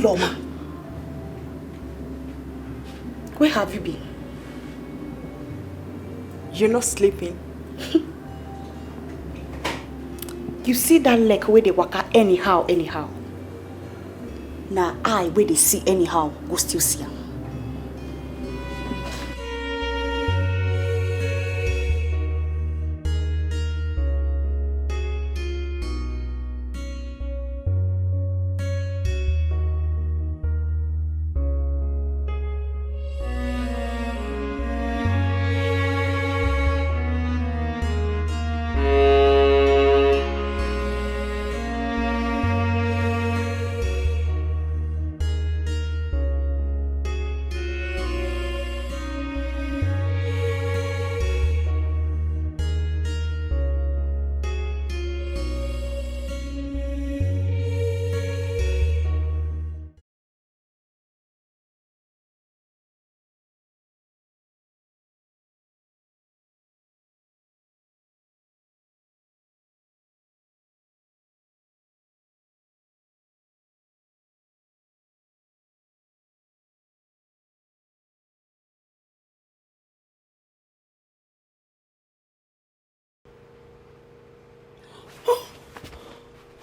Loma, where have you been? You're not sleeping. You see that leg where they waka anyhow. Now I where they see anyhow, go still see am.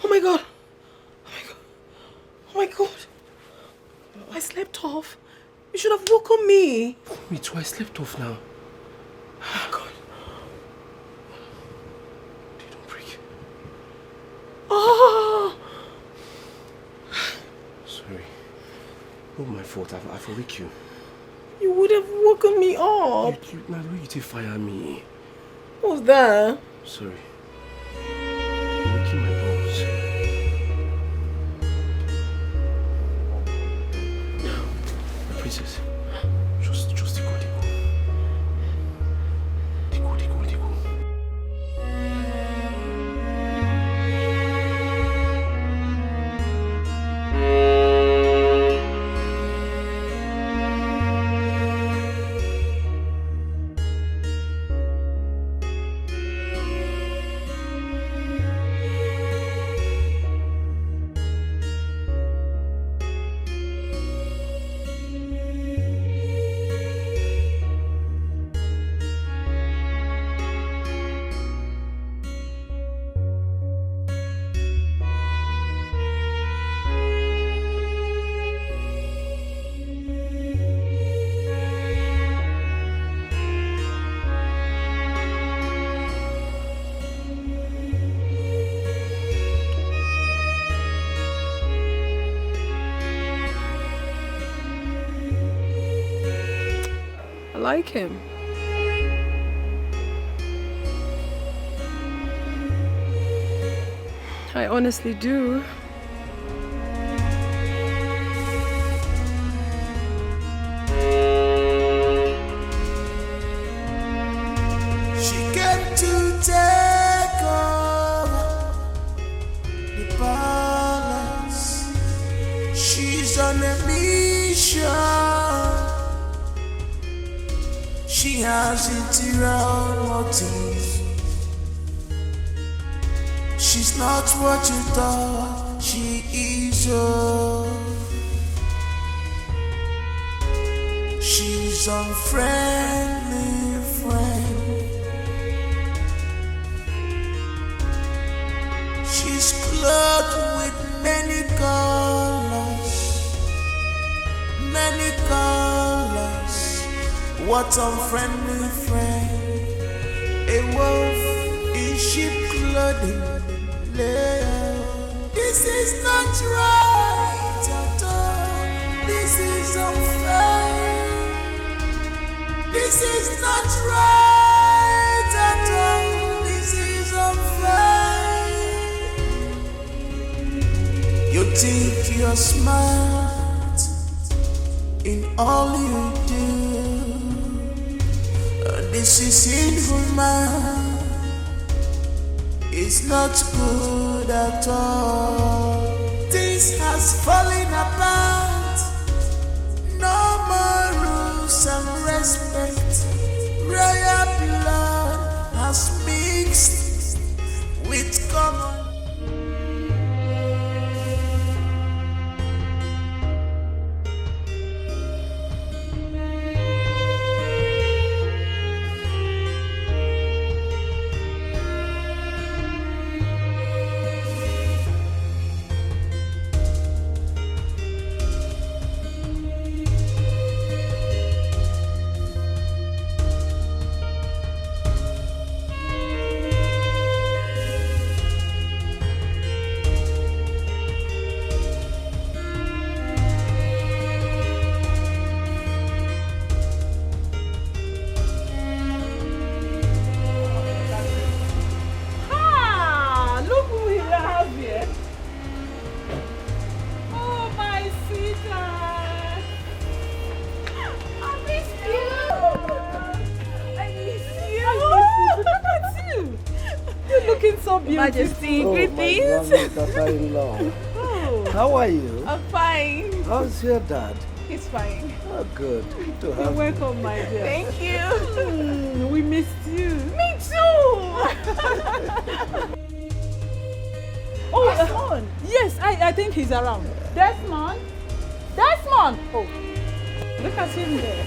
Oh my God. Oh my God. I slept off. You should have woken me. Me too, I slept off now. Oh God. They don't break. Oh! Sorry. Not my fault, I've awake you. You would have woken me up. Now you did fire me. What was that? Sorry. You're waking my bones. Princess, just Etiko. Etiko. Like him. I honestly do. She came to take over the balance. She's on a mission. She has interior motives. She's not what you thought she is. She's unfriendly friend. She's clothed with many colors. What unfriendly friend? A wolf in sheep clothing. This is not right at all. This is unfair. This is not right at all. This is unfair. You think you're smart in all you do. This is inhuman. It's not good at all. This has fallen apart. No more rules and respect. Royal blood has mixed with common. Majesty. Oh, Greetings. my daughter-in-law. Oh, How are you? I'm fine. How's your dad? He's fine. Oh, good. Good to You're have you. welcome, my dear. Thank you. We missed you. Me too. Oh, Desmond. yes, I think he's around. Desmond? Desmond! Oh, look at him there.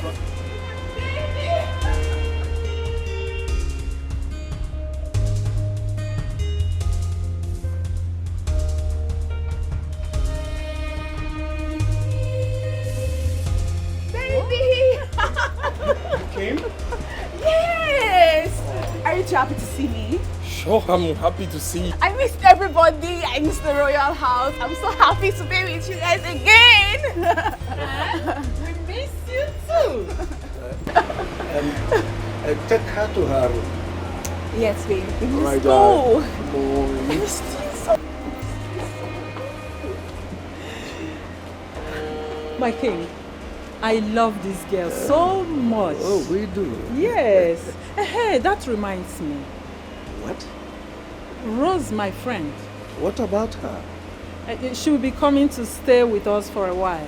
Baby. Came? Yes. Are you too happy to see me? Sure, I'm happy to see you. I missed everybody. I missed the royal house. I'm so happy to be with you guys again. We miss you too. Take her to her room. Yes, baby. We missed Right, you. Oh, I missed you so. My king, I love this girl so much. oh, we do. Yes. Hey, that reminds me. What? Rose, my friend, What about her? she will be coming to stay with us for a while.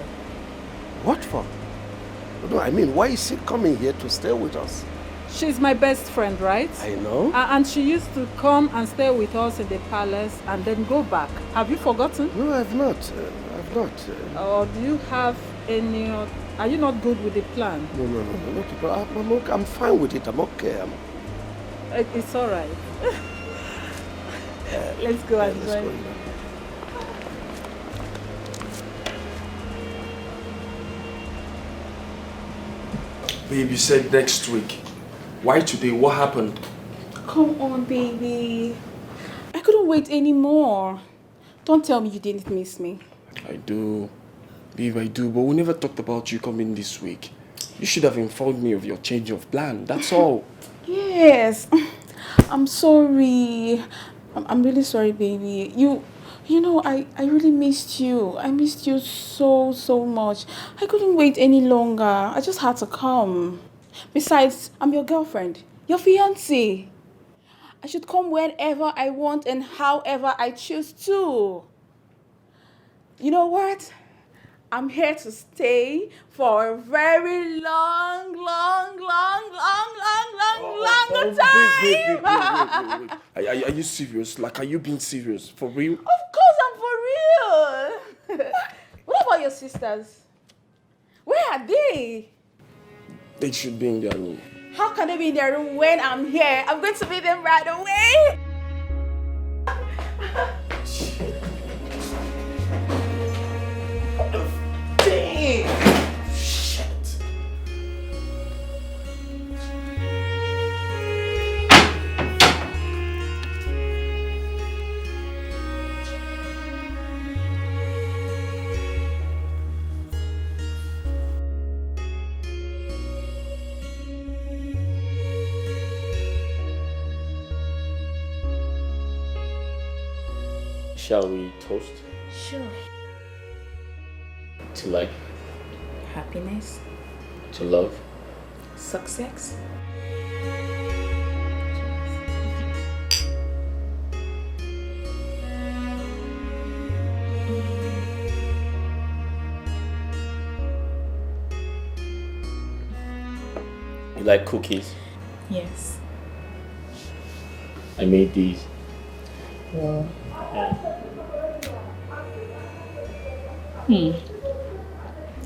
What for? No, I mean, why is she coming here to stay with us? She's my best friend, right? I know. And she used to come and stay with us in the palace and then go back. Have you forgotten? No, I've not. I've not. Or do you have any... Are you not good with the plan? No, not. Okay. I'm fine with it. I'm okay. It's all right. Let's go and Let's join. go. Babe, you said next week. Why today? What happened? Come on, baby. I couldn't wait anymore. Don't tell me you didn't miss me. I do. Babe, I do. But we never talked about you coming this week. You should have informed me of your change of plan. That's all. Yes. I'm sorry. I'm really sorry, baby. You know, I really missed you. I missed you so much. I couldn't wait any longer. I just had to come. Besides, I'm your girlfriend, your fiancée. I should come whenever I want and however I choose to. You know what? I'm here to stay for a very long time. Wait. Are you serious? Like, are you being serious? For real? Of course I'm for real. What about your sisters? Where are they? They should be in their room. How can they be in their room when I'm here? I'm going to meet them right away. Dang! Shit! Shall we toast Sure. to life, Happiness, to love? success. You like cookies? Yes. I made these. Wow. Yeah.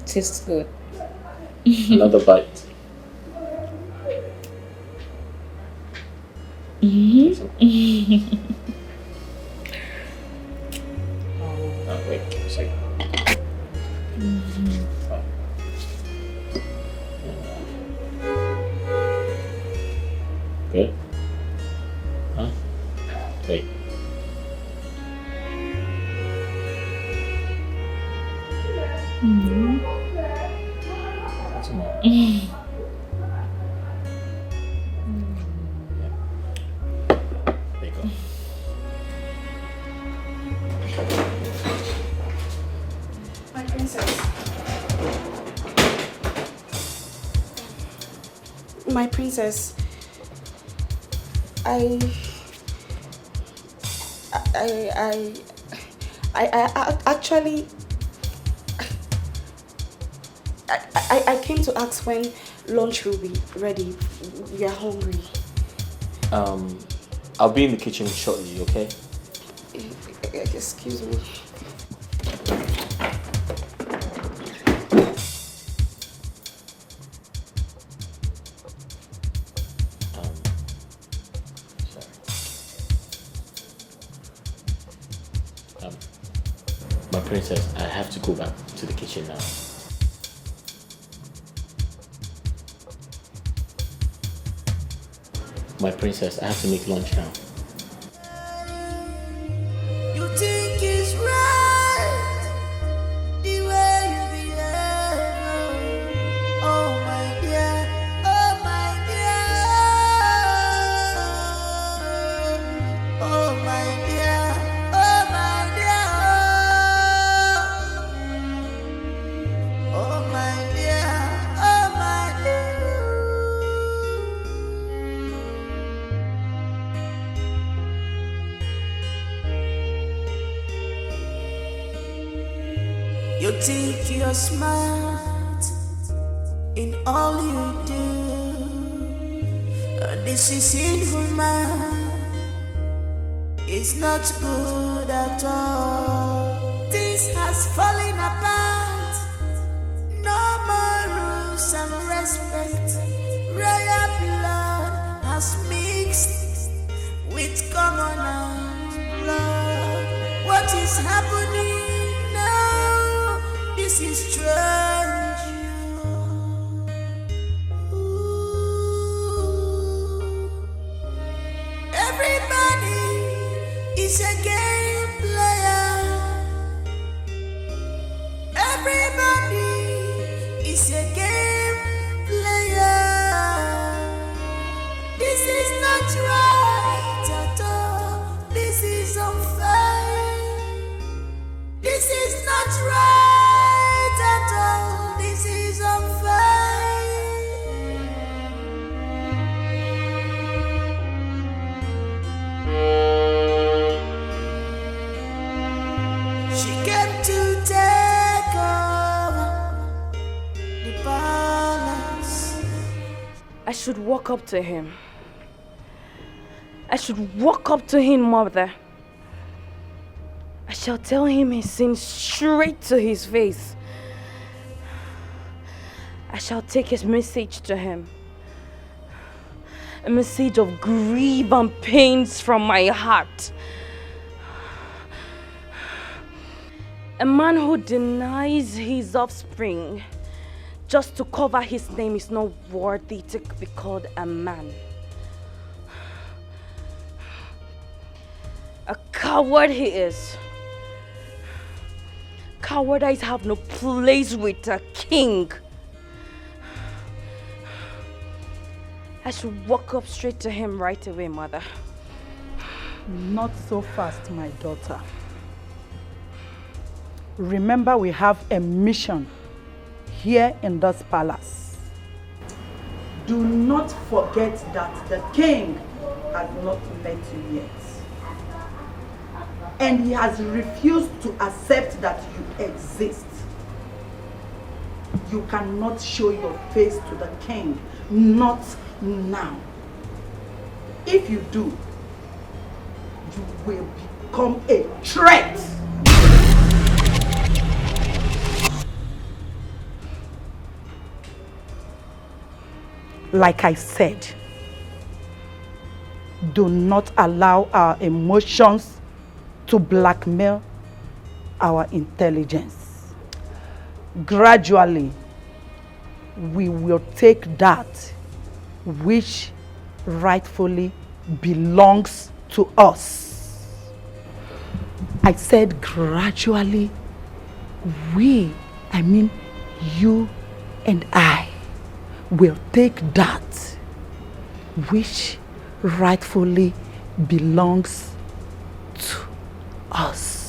Tastes good. Another bite. Oh, wait, see. Good? Huh? Wait. That's more. Yeah. There you go. My princess. My princess. Actually, I came to ask when lunch will be ready. We are hungry. I'll be in the kitchen shortly, okay? Excuse me. Sorry. My princess, I have to go back to the kitchen now. My princess, I have to make lunch now. You think it's right the way you behave. Oh my dear, oh my dear, oh my dear, oh my dear, oh my dear, oh my dear. You think you're smart in all you do. This is sinful, man. It's not good at all. This has fallen apart. No more rules and respect. Royal blood has mixed with commoners' blood. What is happening now? This is strange. Ooh. Everybody is a game player. Everybody is a game player. This is not right at all. This is unfair. This is not right at all. This is unfair. She came to take over the palace. I should walk up to him. I should walk up to him, mother. I shall tell him his sin straight to his face. I shall take his message to him. A message of grief and pains from my heart. A man who denies his offspring just to cover his name is not worthy to be called a man. A coward he is. Cowardice have no place with a king. I should walk up straight to him right away, mother. Not so fast, my daughter. Remember, we have a mission here in this palace. Do not forget that the king has not met you yet. And he has refused to accept that you exist. You cannot show your face to the king, not now. If you do, you will become a threat. Like I said, do not allow our emotions to blackmail our intelligence. Gradually, we will take that which rightfully belongs to us. I said gradually, I mean you and I, will take that which rightfully belongs to us.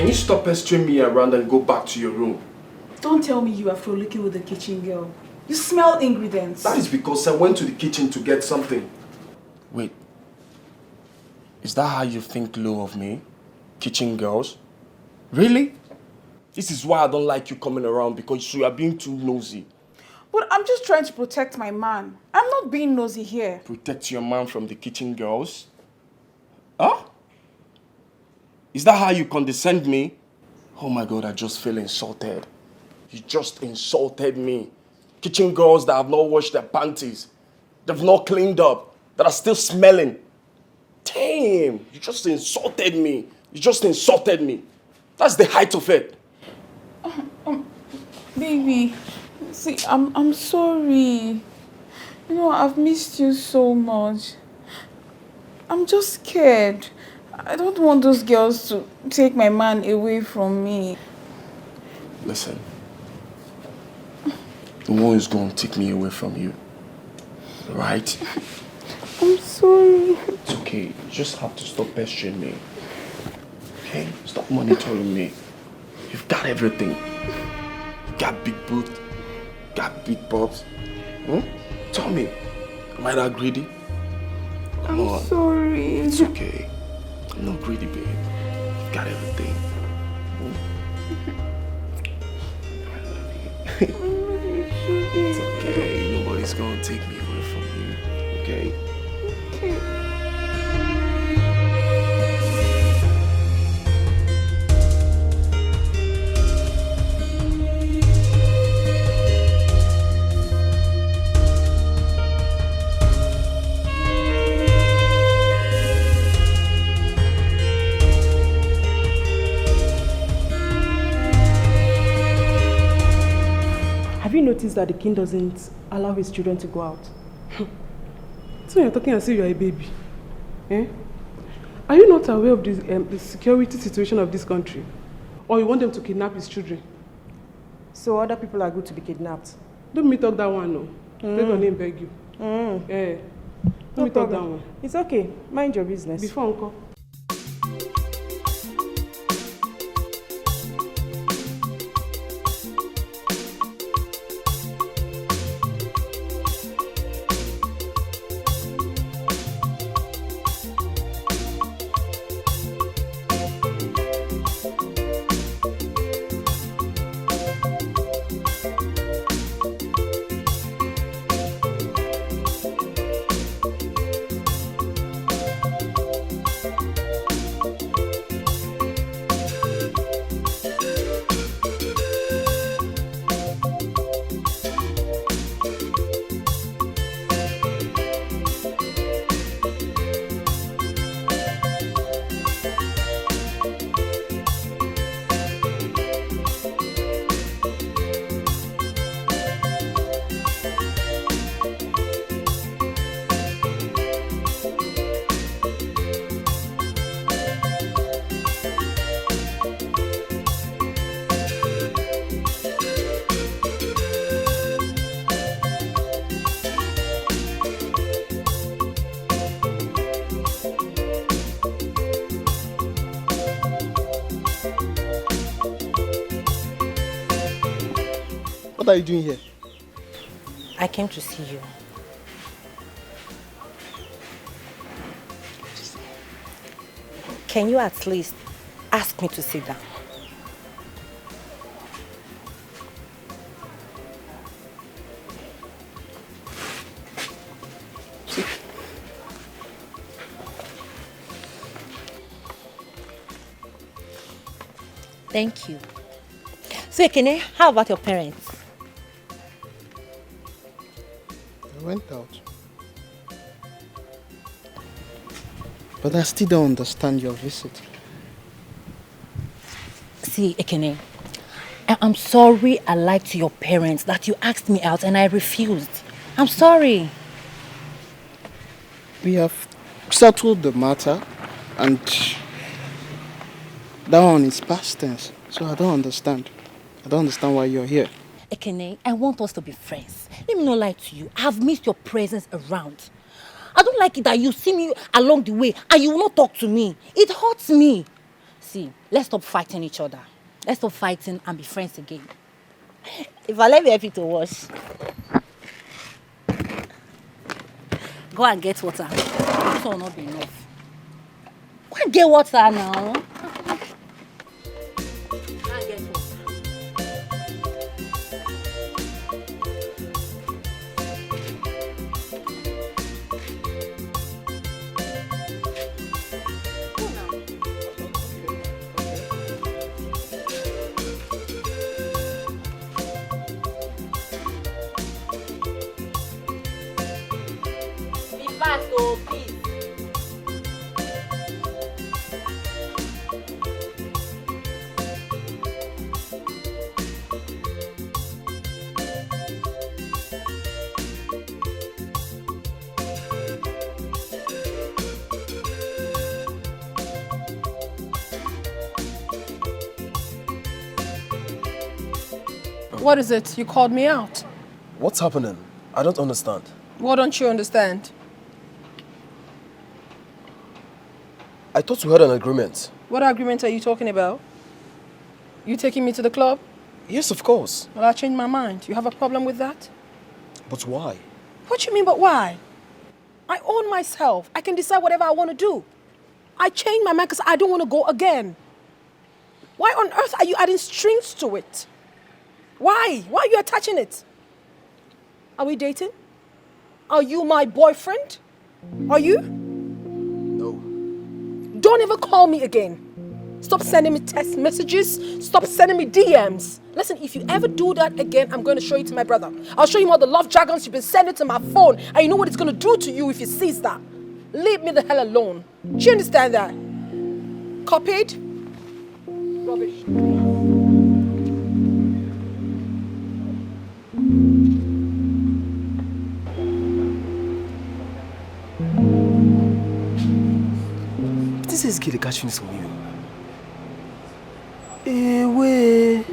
you stop pestering me around and go back to your room? Don't tell me you are frolicking with the kitchen girl. You smell ingredients. That is because I went to the kitchen to get something. Wait. Is that how you think low of me? Kitchen girls? Really? This is why I don't like you coming around, because you are being too nosy. But I'm just trying to protect my man. I'm not being nosy here. Protect your man from the kitchen girls? Huh? Is that how you condescend me? Oh my God, I just feel insulted. You just insulted me. Kitchen girls that have not washed their panties, they've not cleaned up, that are still smelling. Damn, you just insulted me. You just insulted me. That's the height of it. Baby, see, I'm sorry. You know, I've missed you so much. I'm just scared. I don't want those girls to take my man away from me. Listen, no one is going to take me away from you. Right? I'm sorry. It's okay. You just have to stop pestering me. Okay? Stop monitoring me. You've got everything. You got big boot. Got big bobs. Tell me, am I that greedy? Come on. Sorry. It's okay. I'm not greedy, babe. You've got everything. I love you. It's okay. Nobody's gonna take me away from you. Okay? Okay. Have you noticed that the king doesn't allow his children to go out? So you're talking as if you're a baby. Eh? Are you not aware of the security situation of this country? Or you want them to kidnap his children? So other people are good to be kidnapped? Don't me talk that one, no. Take your name, beg you. Eh. Don't me talk that one. It's okay. Mind your business. Before uncle. What are you doing here? I came to see you. Can you at least ask me to sit down? Thank you. So, Ekene, how about your parents? I went out. But I still don't understand your visit. See, Ekene, I'm sorry I lied to your parents that you asked me out and I refused. I'm sorry. We have settled the matter and that one is past tense. So I don't understand. I don't understand why you're here. Ekene, I want us to be friends. Let me not lie to you. I've missed your presence around. I don't like it that you see me along the way and you will not talk to me. It hurts me. See, let's stop fighting each other. Let's stop fighting and be friends again. If I let me help you to wash. Go and get water. This will not be enough. Go and get water now. Go and get water. What is it? You called me out. What's happening? I don't understand. What don't you understand? I thought we had an agreement. What agreement are you talking about? You taking me to the club? Yes, of course. Well, I changed my mind. You have a problem with that? But why? What you mean, but why? I own myself. I can decide whatever I want to do. I changed my mind because I don't want to go again. Why on earth are you adding strings to it? Why? Why are you attaching it? Are we dating? Are you my boyfriend? Are you? No. Don't ever call me again. Stop sending me text messages. Stop sending me DMs. Listen, if you ever do that again, I'm going to show you to my brother. I'll show him all the love jargons you've been sending to my phone. And you know what it's going to do to you if he sees that. Leave me the hell alone. Do you understand that? Copied? Rubbish. This is Gilly catching some you. Away.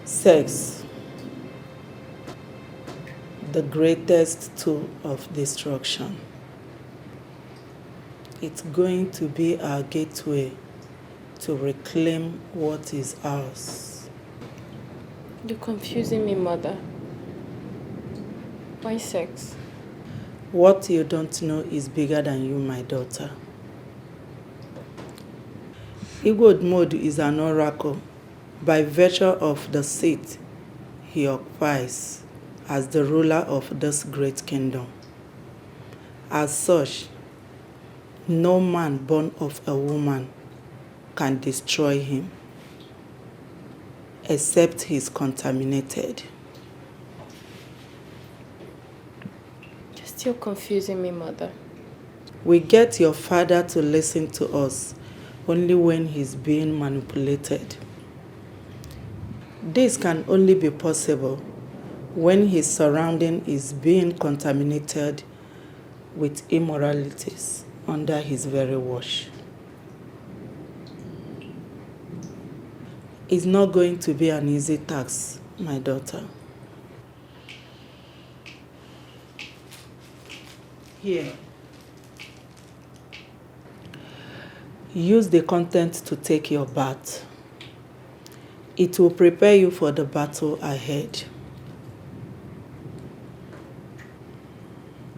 Sex, the greatest tool of destruction. It's going to be our gateway to reclaim what is ours. You're confusing me, mother. Why sex? What you don't know is bigger than you, my daughter. Igod Mod is an oracle by virtue of the seat he occupies as the ruler of this great kingdom. As such, no man born of a woman can destroy him, except he is contaminated. You're still confusing me, mother. We get your father to listen to us only when he's being manipulated. This can only be possible when his surrounding is being contaminated with immoralities under his very watch. It's not going to be an easy task, my daughter. Here. Use the content to take your bath. It will prepare you for the battle ahead.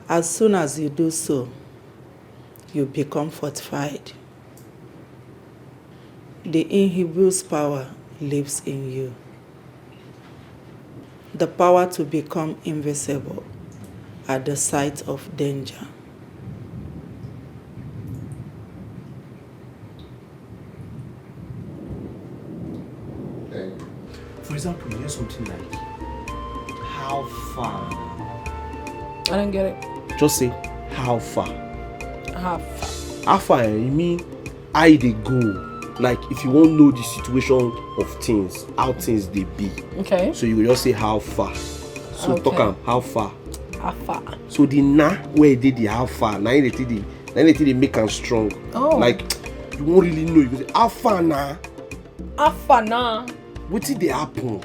As soon as you do so, you become fortified. The inhibus power lives in you. The power to become invisible at the sight of danger. For example, you hear something like, how far? I don't get it. Just say, how far? How far? How far? You mean, how they go? Like, if you won't know the situation of things, how things they be. Okay. So you will just say, how far? So Okay. talk am, how far? How far? So the na where they the how far, now they make them strong. Oh. Like, you won't really know. You go say, how far na? How far now? What did they happen?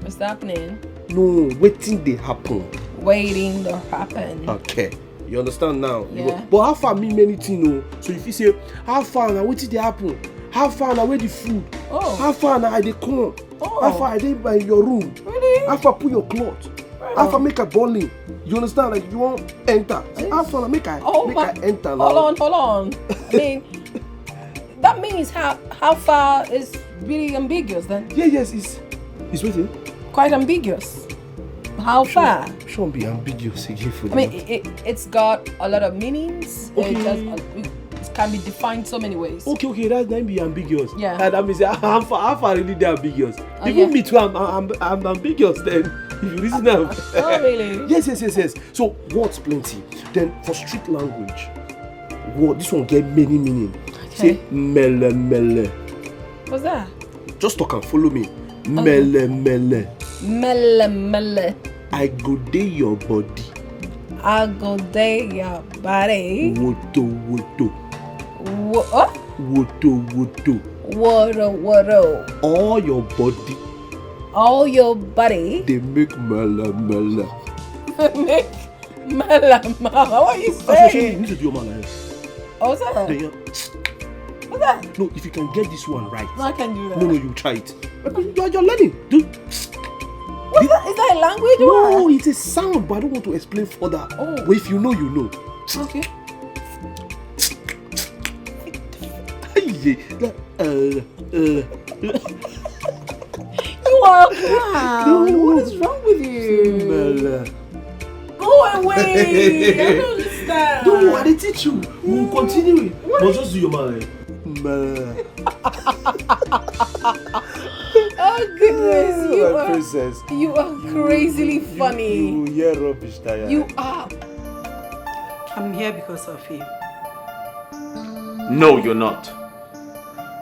What's happening? No, what did they happen? Waiting to happen. Okay. You understand now? You Yeah. but how far mean many things, no? So if you say, how far now, what did they happen? How far now, where the food? Oh. How far now, I they come? Oh. How far I they by your room? Really? How far put your cloth? How far make a bowling? You understand? Like, you won't enter. Say, how far make I enter now? Hold on. I mean, that means how far is really ambiguous then? Yes, it's waiting. Quite ambiguous. How far? Shouldn't be ambiguous again for I mean, it's got a lot of meanings. Okay. It can be defined so many ways. Okay, that might be ambiguous. Yeah. That means how far really they ambiguous. Oh, Even yeah. me too, I'm ambiguous then. If you listen now. Oh, really? Yes. So words plenty. Then for street language, this one get many meaning. Okay. Say mele. What's that? Just talk and follow me. Mele. Mele. I go dey your body. I go day your body. Woto. What? Woto. Woro. All your body. All your body. They make mele. Make melama. What are you Actually, you saying? need to do your man. What's that? What's that? No, if you can get this one right. No, I can do that. No, you try it. You're learning. Dude. What's that? Is that a language? No, it's a sound, but I don't want to explain further. Oh. But if you know, you know. Okay. You are a clown. What is wrong with you? Go away. I don't understand. No, I didn't teach you. We'll continue it. But just do your man. Oh goodness, you are crazily funny. You hear rubbish, Taya. You are. I'm here because of you. No, you're not.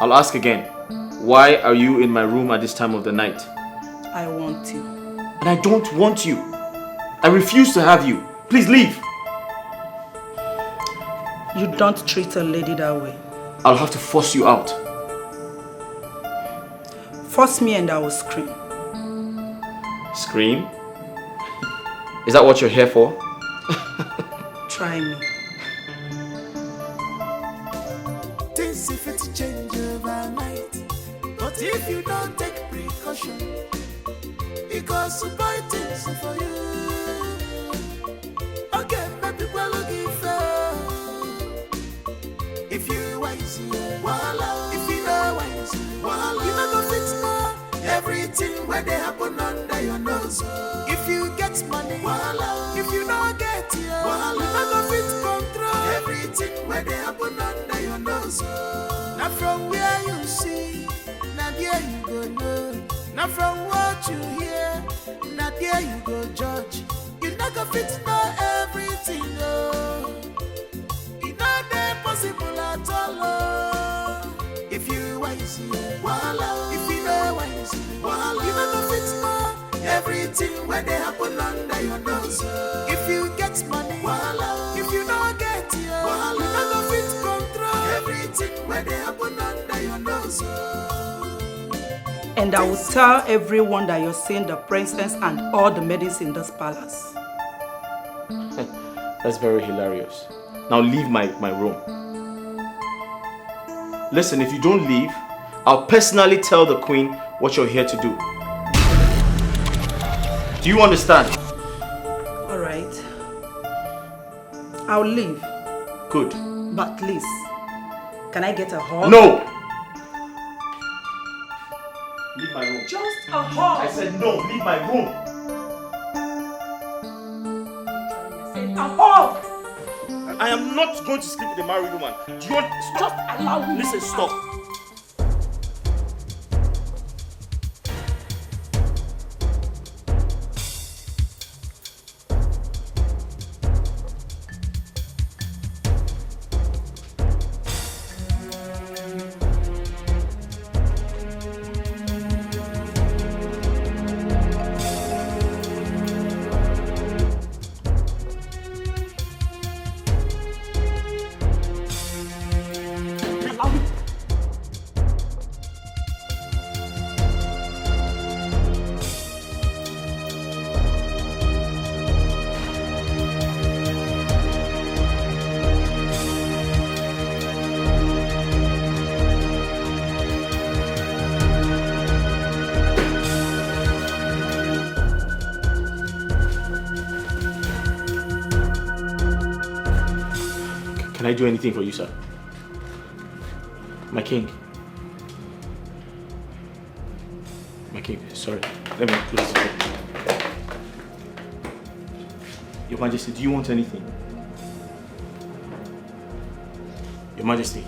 I'll ask again. Why are you in my room at this time of the night? I want you. And I don't want you. I refuse to have you. Please leave. You don't treat a lady that way. I'll have to force you out. Force me and I will scream. Scream? Is that what you're here for? Try me. Things if it change overnight, but if you don't take precaution, it goes to buy things for you. Okay, maybe we're looking for. If you wise, voila. If you know wise, voila. You know the fix now. Everything where they happen under your nose. If you get money, voila. If you don't get it, voila. You know the fix control. Everything where they happen under your nose. Now from where you see, now there you go know. Now from what you hear, now there you go judge. You not gonna fit know everything, oh. It's not that possible at all, oh. If you wise, voila. If you know wise, voila. You not gonna fit know everything when they happen under your nose. If you get money, voila. If you don't get it, voila. You not gonna fit control everything when they happen under your nose. And I will tell everyone that you're seeing the princess and all the maidens in this palace. That's very hilarious. Now leave my room. Listen, if you don't leave, I'll personally tell the queen what you're here to do. Do you understand? Alright. I'll leave. Good. But please, can I get a hug? No! Leave my room. Just a hug. I said no, leave my room. A hug. I am not going to sleep with a married woman. Do you want... Just allow me. Listen, stop. Can I do anything for you, sir? My king. My king, sorry. Let me close the door. Your Majesty, do you want anything? Your Majesty,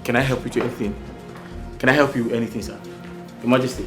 can I help you to anything? Can I help you with anything, sir? Your Majesty.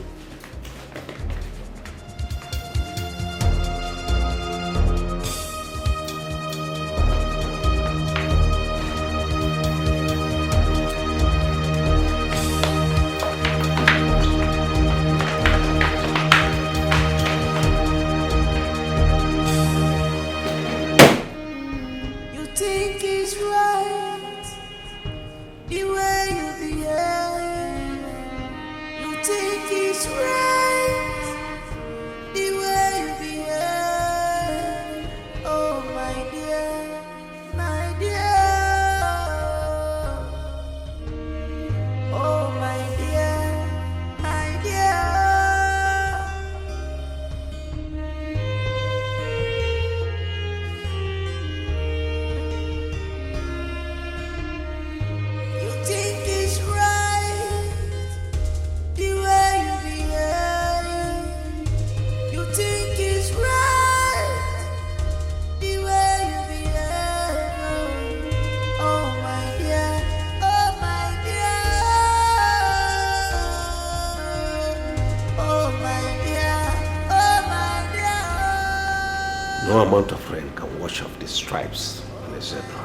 No amount of rain can wash off the stripes on a zebra.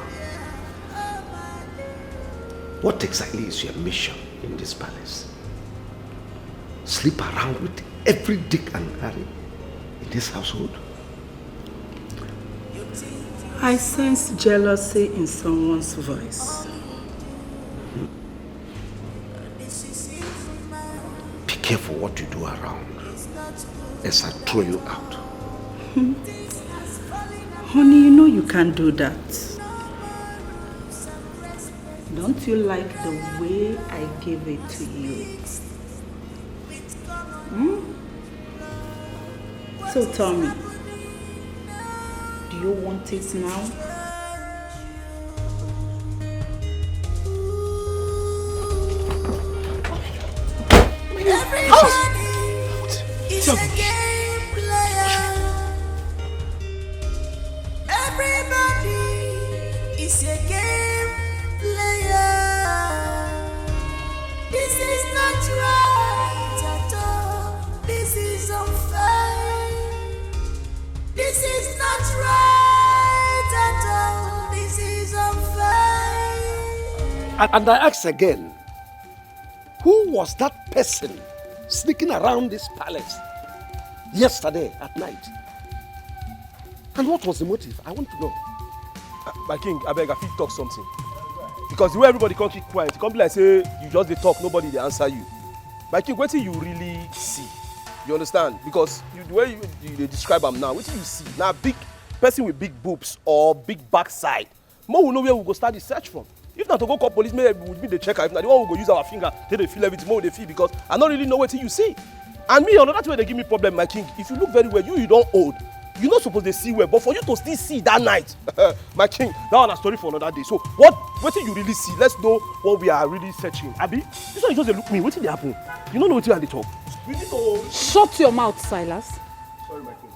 What exactly is your mission in this palace? Sleep around with every Dick and Harry in this household? I sense jealousy in someone's voice. Be careful what you do around, as I throw you out. Honey, you know you can't do that. Don't you like the way I give it to you? So tell me, do you want it now? And I ask again, who was that person sneaking around this palace yesterday at night? And what was the motive? I want to know. My king, I beg, I fit talk something. Because the way everybody can't keep quiet, it can't be like say you just dey talk, nobody dey answer you. My king, what do you really see? You understand? Because the way you describe him now, what do you see? Now, big person with big boobs or big backside. More will know where we go start the search from. If not to go call police, maybe we would be the checker. If not, the one we go use our finger, they feel everything more they feel because I don't really know what you see. And me, another way they give me problem, my king. If you look very well, you don't old. You're not supposed to see well, but for you to still see that night, my king, that one a story for another day. So what do you really see? Let's know what we are really searching. Abi, this one you just look at me. What did happen? You don't know what you are at the top. We need to shut your mouth, Silas. Sorry, my queen.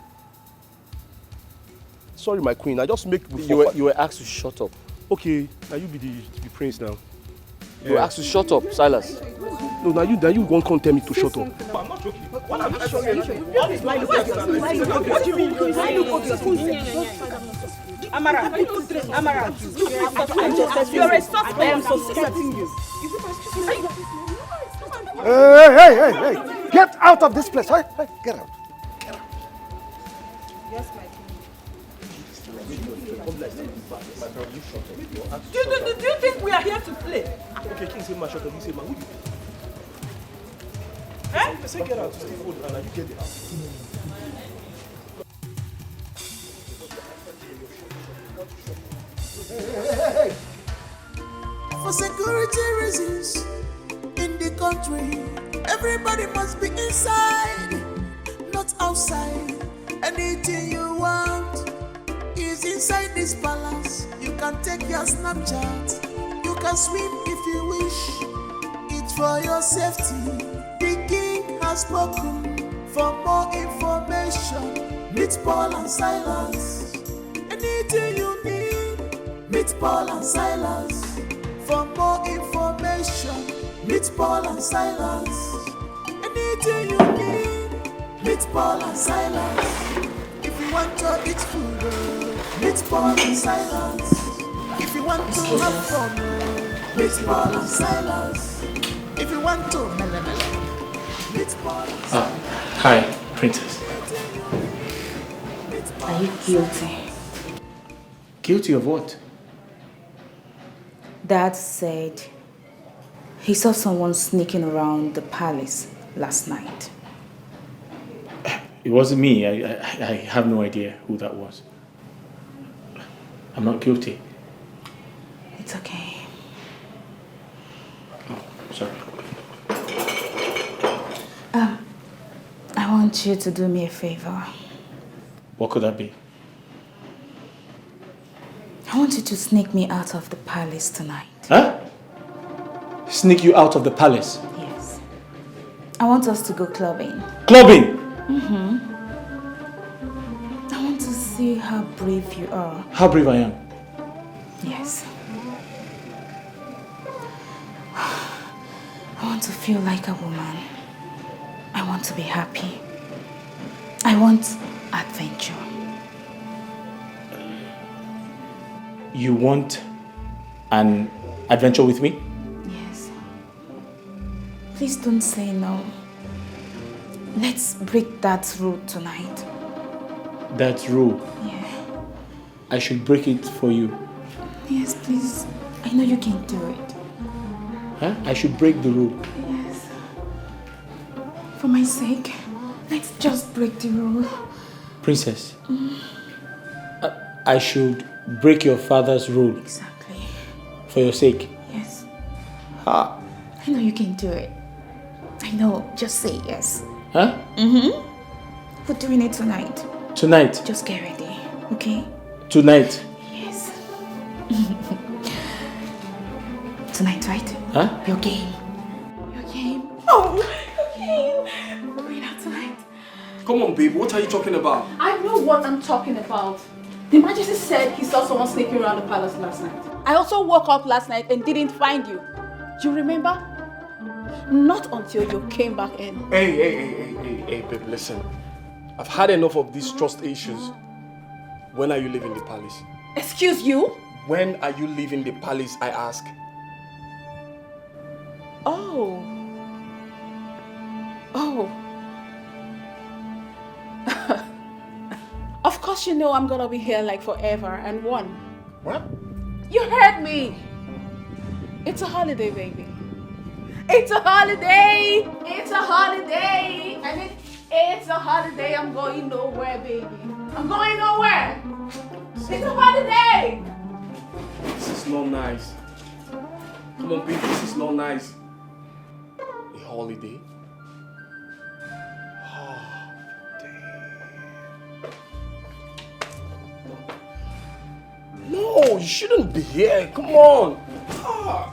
Sorry, my queen. I just make you were asked to shut up. Okay, now you be the prince now. You were asked to shut up, Silas. No, now you won't come tell me to shut up. But I'm not joking. What am I joking? What do you mean? Amara, you're a suspect. I am suspecting you. Hey! Get out of this place! Hey, get out! Yes, my Do you think we are here to play? Okay, king say ma shut up. You say ma who you? Eh? I say get out. Stay hold and you get it out. Hey. For security reasons in the country, everybody must be inside, not outside. Anything you want is inside this palace. You can take your Snapchat, you can swim if you wish. It's for your safety. The king has spoken. For more information, meet Paul and Silas. Anything you need, meet Paul and Silas. For more information, meet Paul and Silas. Anything you need, meet Paul and Silas. If you want to eat food, meet Paul and Silas. If you want to have fun, meet Paul and Silas. If you want to meet Paul and Silas. Hi, princess. Are you guilty? Guilty of what? Dad said he saw someone sneaking around the palace last night. It wasn't me. I have no idea who that was. I'm not guilty. It's okay. Oh, sorry. I want you to do me a favor. What could that be? I want you to sneak me out of the palace tonight. Huh? Sneak you out of the palace? Yes. I want us to go clubbing. Clubbing? Mm-hmm. I want to see how brave you are. How brave I am? Yes. I want to feel like a woman. I want to be happy. I want adventure. You want an adventure with me? Yes. Please don't say no. Let's break that rule tonight. That rule? Yeah. I should break it for you. Yes, please. I know you can do it. Huh? I should break the rule. Yes. For my sake, let's just break the rule. Princess, I should break your father's rule. Exactly. For your sake. Yes. Ha. I know you can do it. I know. Just say yes. Huh? Mm-hmm. We're doing it tonight. Tonight? Just get ready, okay? Tonight? Yes. Tonight, right? Huh? Your game. Your game. Oh, your game. We're going out tonight. Come on, babe. What are you talking about? I know what I'm talking about. The Majesty said he saw someone sneaking around the palace last night. I also woke up last night and didn't find you. Do you remember? Not until you came back in. Hey, babe, listen. I've had enough of these trust issues. When are you leaving the palace? Excuse you? When are you leaving the palace, I ask? Oh. Of course you know I'm gonna be here like forever and one. What? You heard me. It's a holiday, baby. It's a holiday! It's a holiday! I mean, it's a holiday. I'm going nowhere, baby. I'm going nowhere! It's a holiday! This is not nice. Come on, baby, this is not nice. A holiday? Oh, damn. No, you shouldn't be here. Come on. Ah.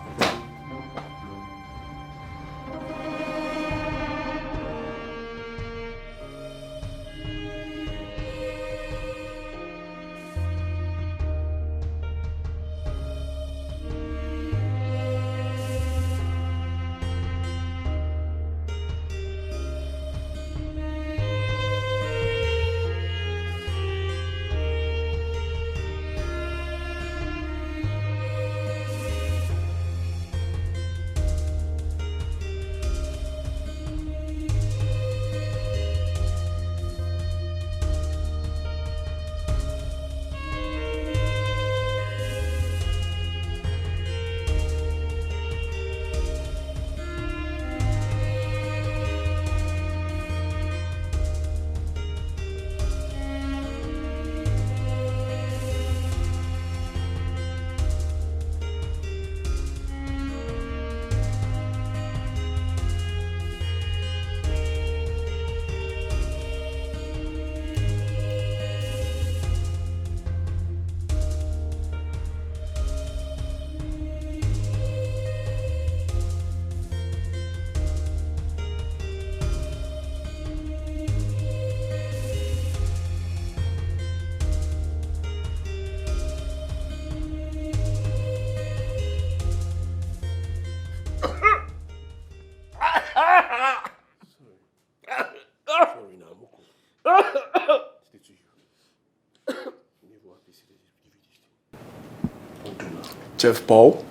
Chef Paul?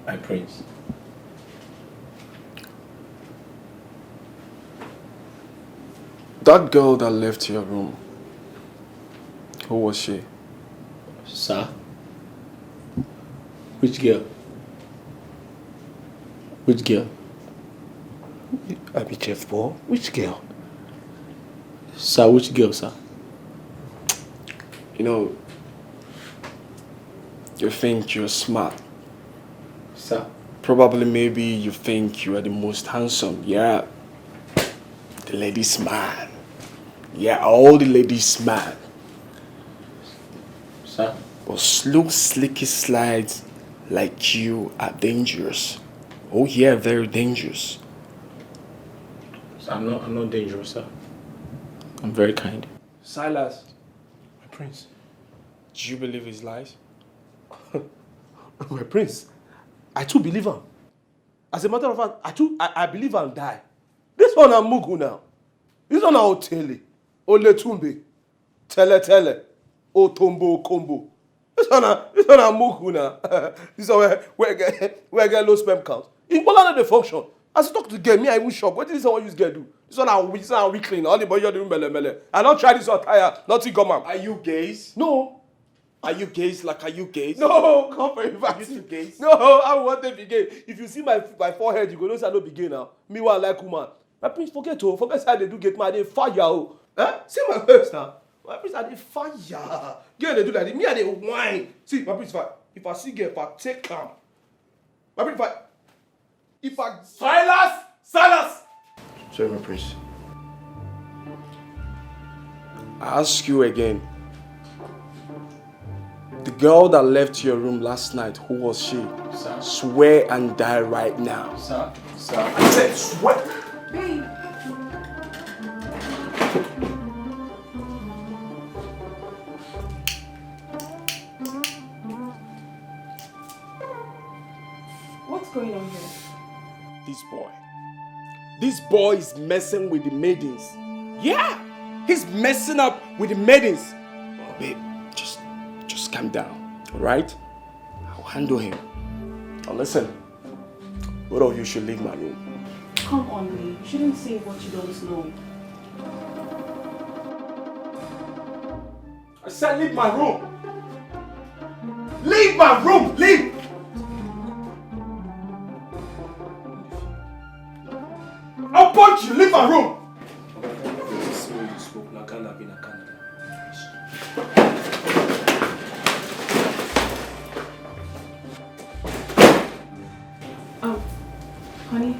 My prince. That girl that left your room, who was she? Sir? Which girl? Which girl? I be Chef Paul. Which girl? Sir, which girl, sir? You know, you think you're smart. Sir? Probably maybe you think you are the most handsome. Yeah. The ladies' man. Yeah, all the ladies' man. Sir? But slow, slicky slides like you are dangerous. Oh yeah, very dangerous. Sir, I'm not dangerous, sir. I'm very kind. Silas, my prince. Do you believe his lies? My prince, I too believe him. As a matter of fact, I believe and die. This one I'm Mugu now. This one I'm Otele, Oletumbe, Tele, Otombo, Combo. This one I'm Mugu now. This one where I get low sperm count. In Poland they function. As you talk to get me, I even shock. What did this one use get do? This one I'm weakling. All the boy you're doing mele. I don't try this one tire. Nothing come out. Are you gays? No. Are you gays? Like, are you gays? No, come for it. Are you two gays? No, I want them to be gay. If you see my forehead, you go know say I no be gay now. Me one like woman. My prince, forget how they do get my dey fire. Oh. See my face now. My prince, I dey fire. Girl, they do like this. Me, I dey whine. See, my prince, if I see girl, if I take calm. My prince, if I Silas. Sorry, my prince. I ask you again. The girl that left your room last night, who was she? Sir? Swear and die right now. Sir? I said swear. Babe. What's going on here? This boy is messing with the maidens. Yeah, he's messing up with the maidens. Oh, babe, just calm down, all right? I'll handle him. Now listen, both of you should leave my room. Come on, babe. You shouldn't say what you don't know. I said leave my room. Leave my room, leave! want you to leave my room! Honey,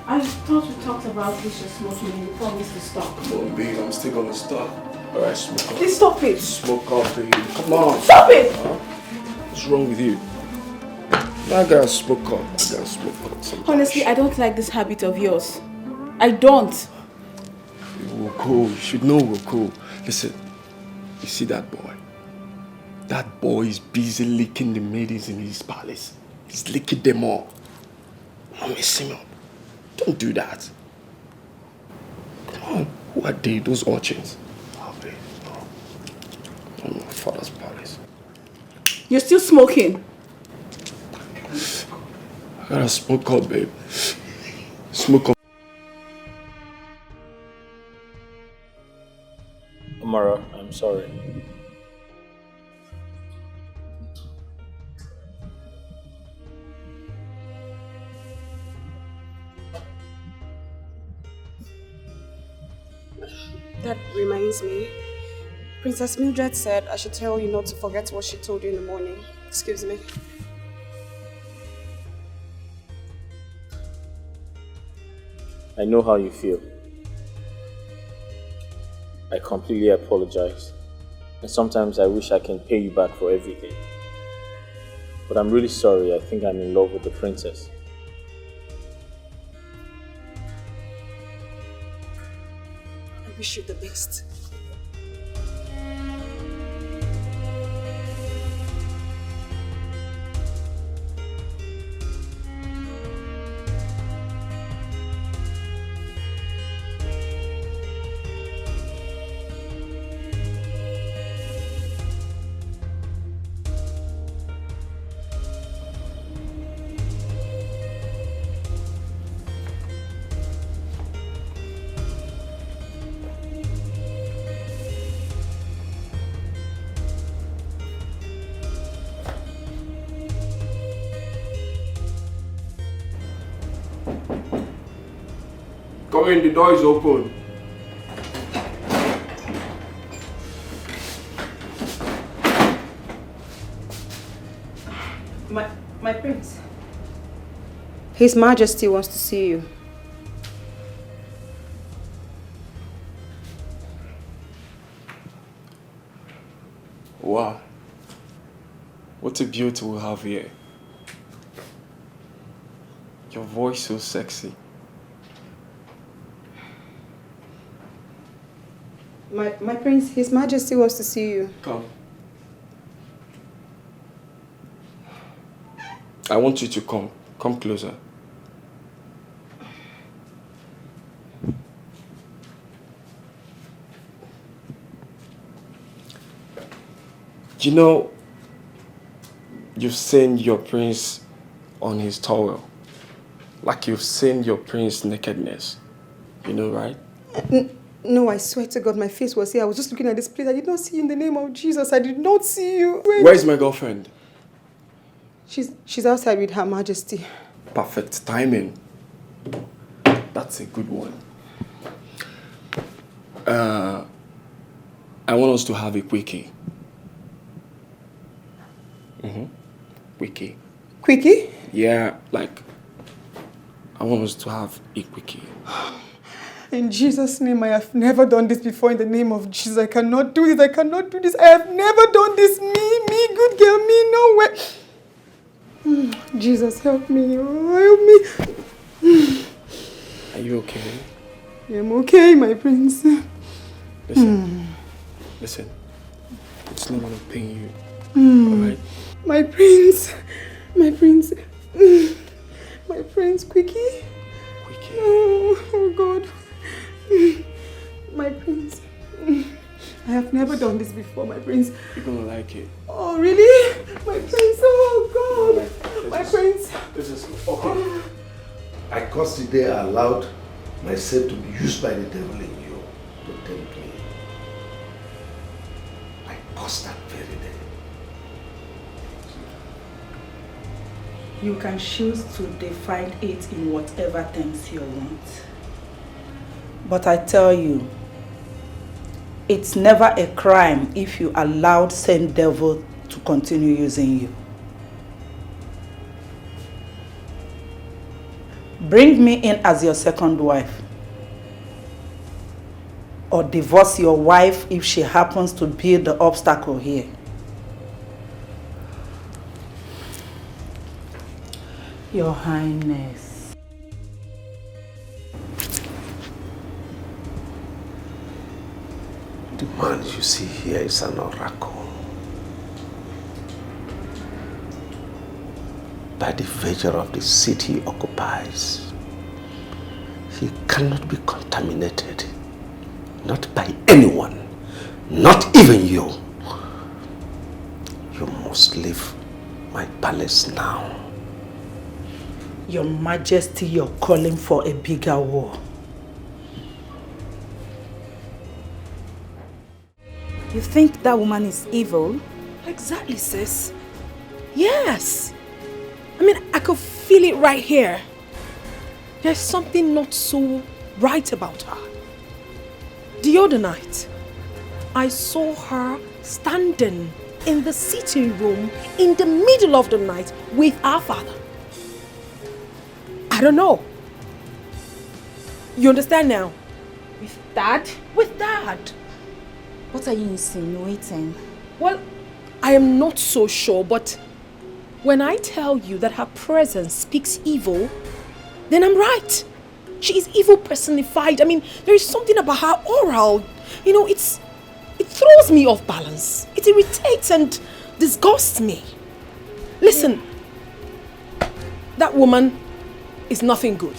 I thought we talked about this just smoking and you promised to stop. Come on, babe, I'm still gonna stop. Alright, smoke up. Please stop it! Smoke up, babe. Come on. Stop it! Huh? What's wrong with you? I gotta smoke up. I gotta smoke up. Sometimes. Honestly, I don't like this habit of yours. I don't. We're cool. You should know we're cool. Listen, you see that boy? That boy is busy licking the maidens in his palace. He's licking them all. Don't mess him up. Don't do that. Come on. Who are they? Those urchins? Oh, babe. Oh. I'm in my father's palace. You're still smoking. I gotta smoke up, babe. Smoke up. Amara, I'm sorry. That reminds me. Princess Mildred said I should tell you not to forget what she told you in the morning. Excuse me. I know how you feel. I completely apologize. And sometimes I wish I can pay you back for everything. But I'm really sorry. I think I'm in love with the princess. I wish you the best. Come in, the door is open. My prince. His Majesty wants to see you. Wow. What a beauty we have here. Your voice so sexy. My prince, His Majesty wants to see you. Come. I want you to come. Come closer. You know, you've seen your prince on his towel. Like you've seen your prince's nakedness. You know, right? No, I swear to God, my face was here. I was just looking at this place. I did not see you in the name of Jesus. I did not see you. Where's my girlfriend? She's outside with Her Majesty. Perfect timing. That's a good one. I want us to have a quickie. Quickie. Quickie? Yeah, like, I want us to have a quickie. In Jesus' name, I have never done this before. In the name of Jesus, I cannot do this. I cannot do this. I have never done this. Me, good girl, me, no way. Jesus, help me. Oh, help me. Are you okay? I'm okay, my prince. Listen. Listen. It's not gonna pain you. Alright? My prince. My prince. My prince, Quickie. Quickie. Oh, God. My prince. I have never done this before, my prince. You're gonna like it. Oh, really? My prince, oh, God. My prince. This is okay. I consider I allowed myself to be used by the devil in you to tempt me. I caused that very day. You can choose to define it in whatever terms you want. But I tell you, it's never a crime if you allowed same devil to continue using you. Bring me in as your second wife. Or divorce your wife if she happens to be the obstacle here. Your Highness. The man you see here is an oracle. By the virtue of the seat he occupies, he cannot be contaminated. Not by anyone, not even you. You must leave my palace now. Your Majesty, you're calling for a bigger war. You think that woman is evil? Exactly, sis. Yes. I mean, I could feel it right here. There's something not so right about her. The other night, I saw her standing in the sitting room in the middle of the night with our father. I don't know. You understand now? With Dad? With Dad. What are you insinuating? Well, I am not so sure, but when I tell you that her presence speaks evil, then I'm right. She is evil personified. I mean, there is something about her aura. You know, it throws me off balance. It irritates and disgusts me. Listen, that woman is nothing good.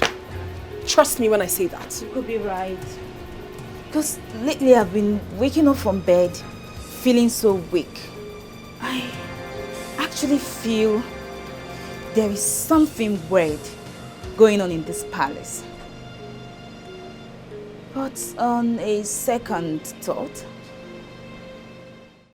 Trust me when I say that. You could be right. Because lately I've been waking up from bed feeling so weak. I actually feel there is something weird going on in this palace. But on a second thought,